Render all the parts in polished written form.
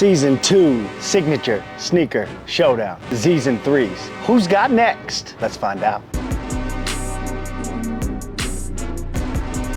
Season 2 Signature Sneaker Showdown. Z's and threes. Who's got next? Let's find out.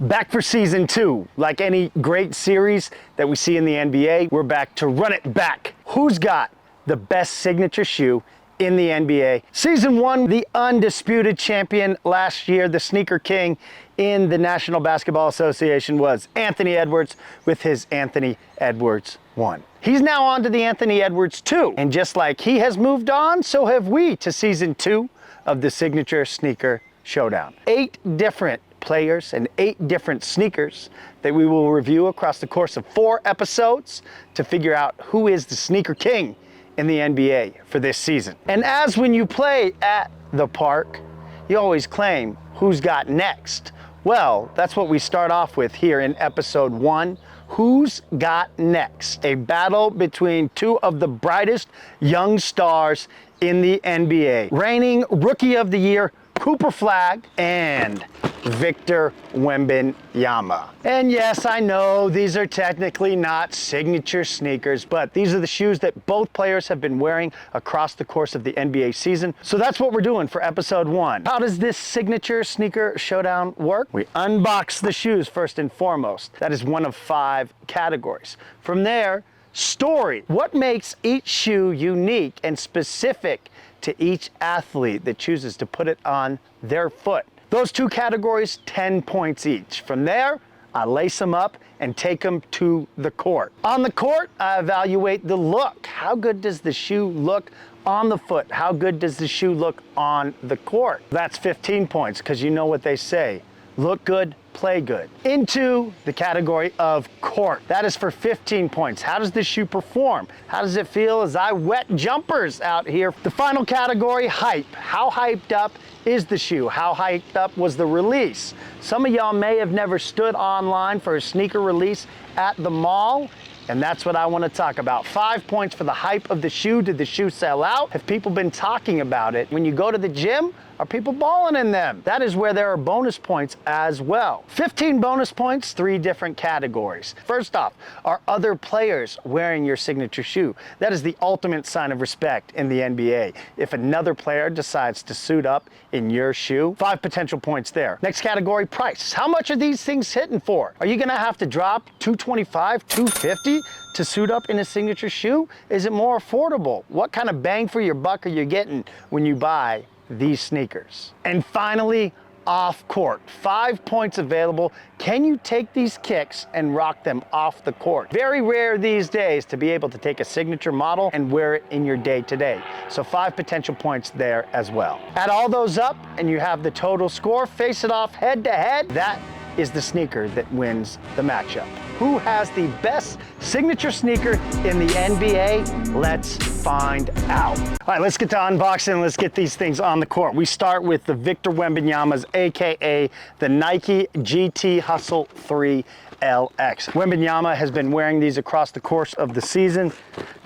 Back for Season 2. Like any great series that we see in the NBA, we're back to run it back. Who's got the best signature shoe in the NBA? Season 1, the undisputed champion last year, the sneaker king in the National Basketball Association was Anthony Edwards with his Anthony Edwards 1. He's now on to the Anthony Edwards 2. And just like he has moved on, so have we to Season 2 of the Signature Sneaker Showdown. 8 different players and 8 different sneakers that we will review across the course of 4 episodes to figure out who is the sneaker king in the NBA for this season. And as when you play at the park, you always claim who's got next. Well, that's what we start off with here in episode 1. Who's got next? A battle between 2 of the brightest young stars in the NBA. Reigning Rookie of the Year, Cooper Flagg, and Victor Wembanyama. And yes, I know these are technically not signature sneakers, but these are the shoes that both players have been wearing across the course of the NBA season. So that's what we're doing for episode 1. How does this signature sneaker showdown work? We unbox the shoes first and foremost. That is one of 5 categories. From there, story. What makes each shoe unique and specific to each athlete that chooses to put it on their foot? Those 2 categories, 10 points each. From there, I lace them up and take them to the court. On the court, I evaluate the look. How good does the shoe look on the foot? How good does the shoe look on the court? That's 15 points, because you know what they say. Look good, play good. Into the category of court. That is for 15 points. How does the shoe perform? How does it feel as I wet jumpers out here? The final category, hype. How hyped up is the shoe? How hyped up was the release? Some of y'all may have never stood online for a sneaker release at the mall, and that's what I want to talk about. 5 points for the hype of the shoe. Did the shoe sell out? Have people been talking about it? When you go to the gym, are people balling in them? That is where there are bonus points as well. 15 bonus points, 3 different categories. First off, are other players wearing your signature shoe? That is the ultimate sign of respect in the NBA. If another player decides to suit up in your shoe, 5 potential points there. Next category, price. How much are these things hitting for? Are you gonna have to drop $225, $250 to suit up in a signature shoe? Is it more affordable? What kind of bang for your buck are you getting when you buy these sneakers? And finally, off court. 5 points available. Can you take these kicks and rock them off the court? Very rare these days to be able to take a signature model and wear it in your day-to-day. So 5 potential points there as well. Add all those up and you have the total score. Face it off head-to-head. That is the sneaker that wins the matchup. Who has the best signature sneaker in the NBA? Let's find out. All right, let's get to unboxing. Let's get these things on the court. We start with the Victor Wembanyama's, AKA the Nike GT Hustle 3 LX. Wembanyama has been wearing these across the course of the season.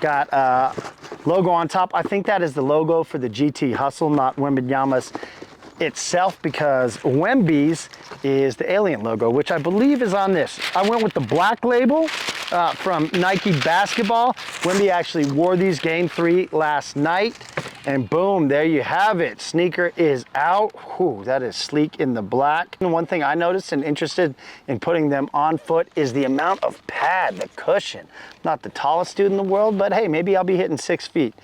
Got a logo on top. I think that is the logo for the GT Hustle, not Wembanyama's itself, because Wemby's is the alien logo, which I believe is on this. I went with the black label from Nike Basketball. Wemby actually wore these Game 3 last night, and boom, there you have it. Sneaker is out. Whew, that is sleek in the black. And one thing I noticed and interested in putting them on foot is the amount of pad, the cushion. Not the tallest dude in the world, but hey, maybe I'll be hitting 6 feet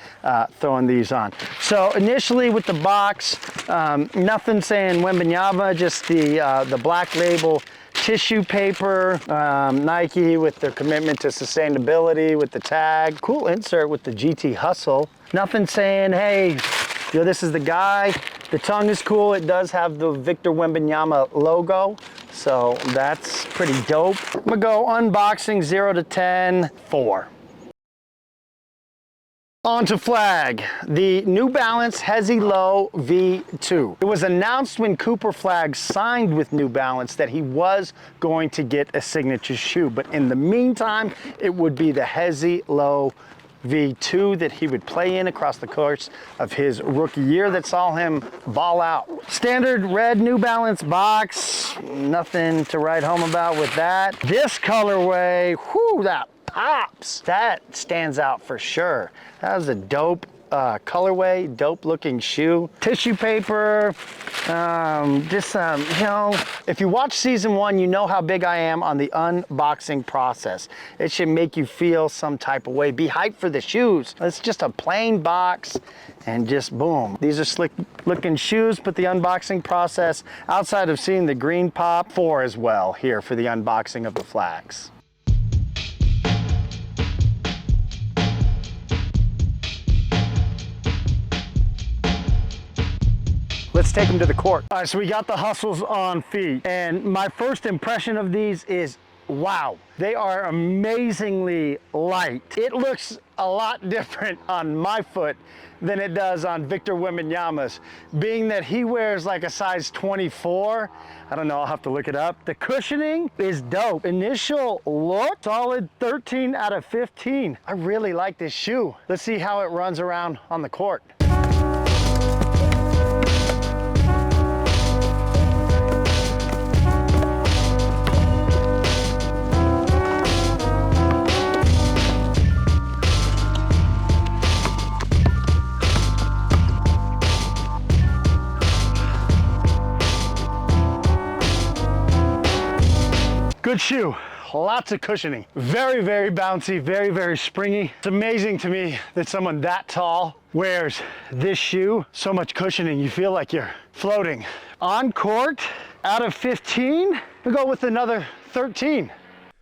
throwing these on. So initially with the box, nothing saying Wembanyama, just the black label tissue paper, Nike with their commitment to sustainability with the tag. Cool insert with the GT Hustle. Nothing saying, hey, you know, this is the guy. The tongue is cool. It does have the Victor Wembanyama logo, so that's pretty dope. I'm gonna go unboxing 0 to 10, 4. On to Flagg, the New Balance Hezi Low V2. It was announced when Cooper Flagg signed with New Balance that he was going to get a signature shoe, but in the meantime, it would be the Hezi Low V2 that he would play in across the course of his rookie year that saw him ball out. Standard red New Balance box, nothing to write home about with that. This colorway, whew, that pops. That stands out for sure. That was a dope colorway, dope looking shoe. Tissue paper, just some, you know, if you watch season 1, you know how big I am on the unboxing process. It should make you feel some type of way. Be hyped for the shoes. It's just a plain box and just boom. These are slick looking shoes, but the unboxing process, outside of seeing the green pop, 4 as well here for the unboxing of the Flaggs. Let's take them to the court. All right, so we got the Hustles on feet. And my first impression of these is, wow, they are amazingly light. It looks a lot different on my foot than it does on Victor Wembanyama's. Being that he wears like a size 24, I don't know, I'll have to look it up. The cushioning is dope. Initial look, solid 13 out of 15. I really like this shoe. Let's see how it runs around on the court. Good shoe, lots of cushioning. Very, very bouncy, very, very springy. It's amazing to me that someone that tall wears this shoe. So much cushioning, you feel like you're floating. On court, out of 15, we go with another 13.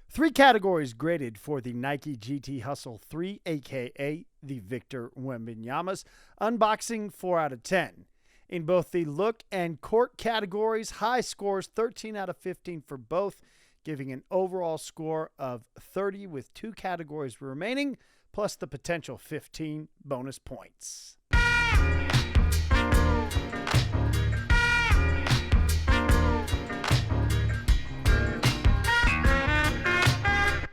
3 categories graded for the Nike GT Hustle 3, aka the Victor Wembanyama's. Unboxing 4 out of 10. In both the look and court categories, high scores 13 out of 15 for both, giving an overall score of 30 with 2 categories remaining, plus the potential 15 bonus points.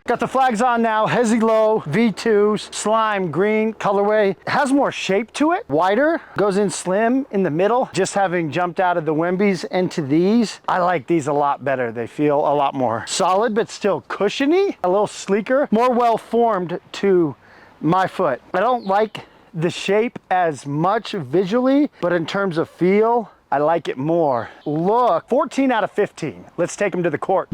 Got the Flaggs on now, Hezzy Low, V2s, slime, green, colorway. It has more shape to it, wider, goes in slim in the middle. Just having jumped out of the Wembies into these, I like these a lot better. They feel a lot more solid, but still cushiony, a little sleeker, more well-formed to my foot. I don't like the shape as much visually, but in terms of feel, I like it more. Look, 14 out of 15. Let's take them to the court.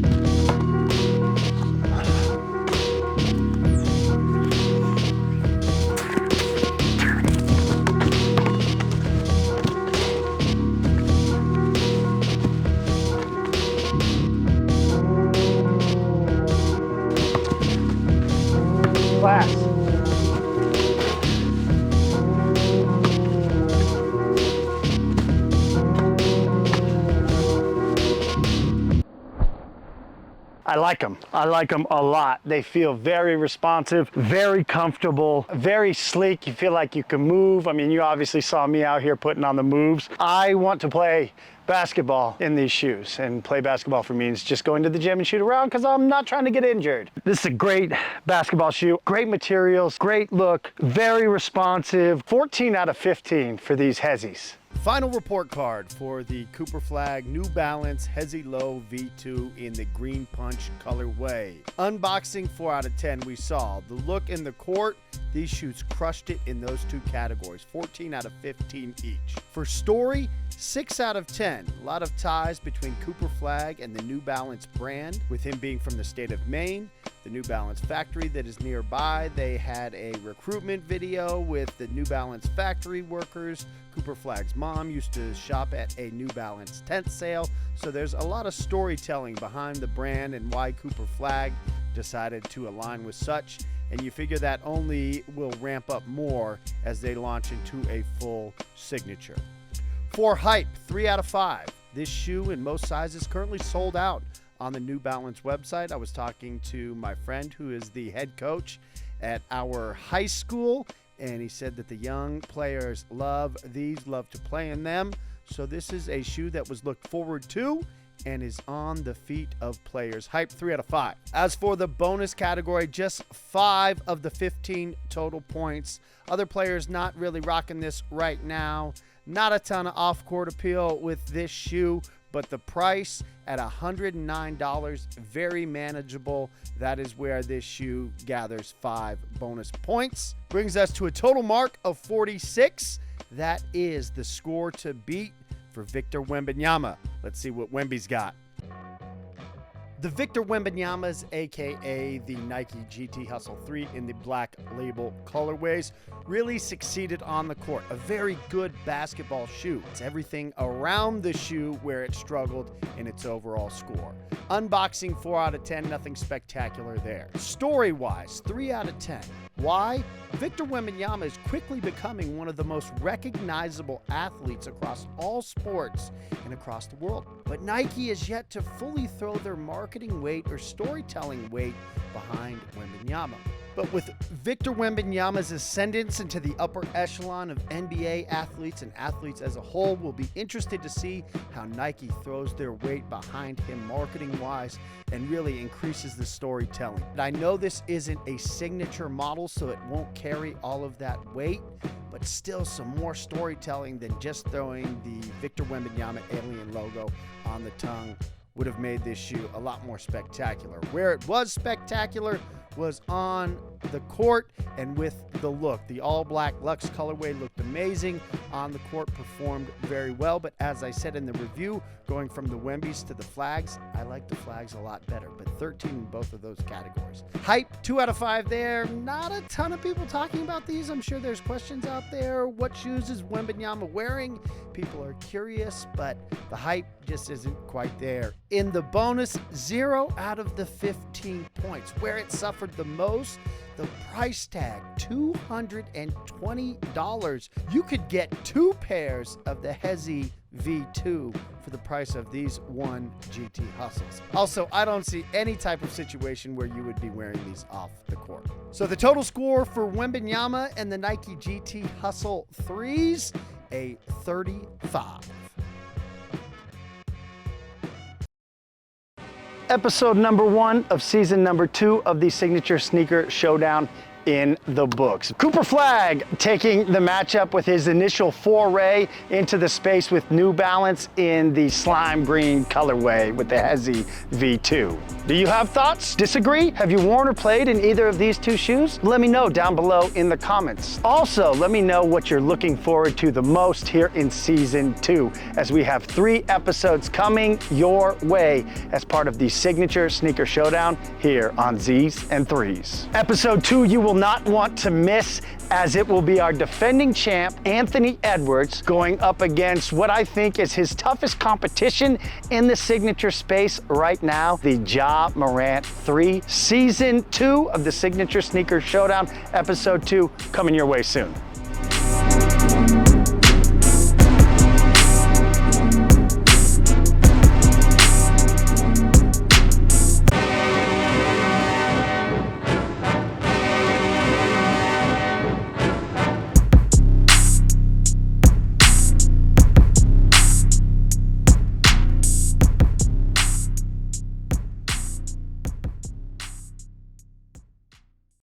Class. I like them. I like them a lot. They feel very responsive, very comfortable, very sleek. You feel like you can move. I mean, you obviously saw me out here putting on the moves. I want to play basketball in these shoes, and play basketball for me is just going to the gym and shoot around because I'm not trying to get injured. This is a great basketball shoe, great materials, great look, very responsive. 14 out of 15 for these Hezzies. Final report card for the Cooper Flagg New Balance Hezzy Low V2 in the green punch colorway. Unboxing 4 out of 10 we saw. The look in the court, these shoes crushed it in those 2 categories, 14 out of 15 each. For story, 6 out of 10. A lot of ties between Cooper Flagg and the New Balance brand, with him being from the state of Maine. The New Balance factory that is nearby, they had a recruitment video with the New Balance factory workers. Cooper Flagg's mom used to shop at a New Balance tent sale, so there's a lot of storytelling behind the brand and why Cooper Flagg decided to align with such, and you figure that only will ramp up more as they launch into a full signature. For hype, 3 out of 5. This shoe in most sizes currently sold out on the New Balance website. I was talking to my friend who is the head coach at our high school, and he said that the young players love these, love to play in them. So this is a shoe that was looked forward to and is on the feet of players. Hype, 3 out of 5. As for the bonus category, just 5 of the 15 total points. Other players not really rocking this right now. Not a ton of off-court appeal with this shoe, but the price at $109, very manageable. That is where this shoe gathers 5 bonus points. Brings us to a total mark of 46. That is the score to beat for Victor Wembanyama. Let's see what Wemby's got. The Victor Wembanyama's, aka the Nike GT Hustle 3 in the black label colorways, really succeeded on the court. A very good basketball shoe. It's everything around the shoe where it struggled in its overall score. Unboxing 4 out of 10, nothing spectacular there. Story-wise, 3 out of 10. Why? Victor Wembanyama is quickly becoming one of the most recognizable athletes across all sports and across the world. But Nike is yet to fully throw their marketing weight or storytelling weight behind Wembanyama. But with Victor Wembanyama's ascendance into the upper echelon of NBA athletes and athletes as a whole, we'll be interested to see how Nike throws their weight behind him marketing-wise and really increases the storytelling. And I know this isn't a signature model, so it won't carry all of that weight, but still some more storytelling than just throwing the Victor Wembanyama alien logo on the tongue would have made this shoe a lot more spectacular. Where it was spectacular was on the court and with the look. The all-black Luxe colorway looked amazing. On the court performed very well, but as I said in the review, going from the Wembys to the Flaggs, I like the Flaggs a lot better, but 13 in both of those categories. Hype, 2 out of 5 there. Not a ton of people talking about these. I'm sure there's questions out there. What shoes is Wembanyama wearing? People are curious, but the hype just isn't quite there. In the bonus, 0 out of the 15 points. Where it suffered the most, the price tag, $220. You could get 2 pairs of the Hezi V2 for the price of these 1 GT Hustles. Also, I don't see any type of situation where you would be wearing these off the court. So the total score for Wembanyama and the Nike GT Hustle 3s, a 35. Episode number 1 of season number 2 of the Signature Sneaker Showdown in the books. Cooper Flagg taking the matchup with his initial foray into the space with New Balance in the slime green colorway with the Hezi V2. Do you have thoughts? Disagree? Have you worn or played in either of these 2 shoes? Let me know down below in the comments. Also, let me know what you're looking forward to the most here in season 2, as we have 3 episodes coming your way as part of the Signature Sneaker Showdown here on Z's and 3s. Episode 2 you will not want to miss, as it will be our defending champ Anthony Edwards going up against what I think is his toughest competition in the signature space right now, the Ja Morant 3. Season 2 of the Signature Sneaker Showdown, episode 2 coming your way soon.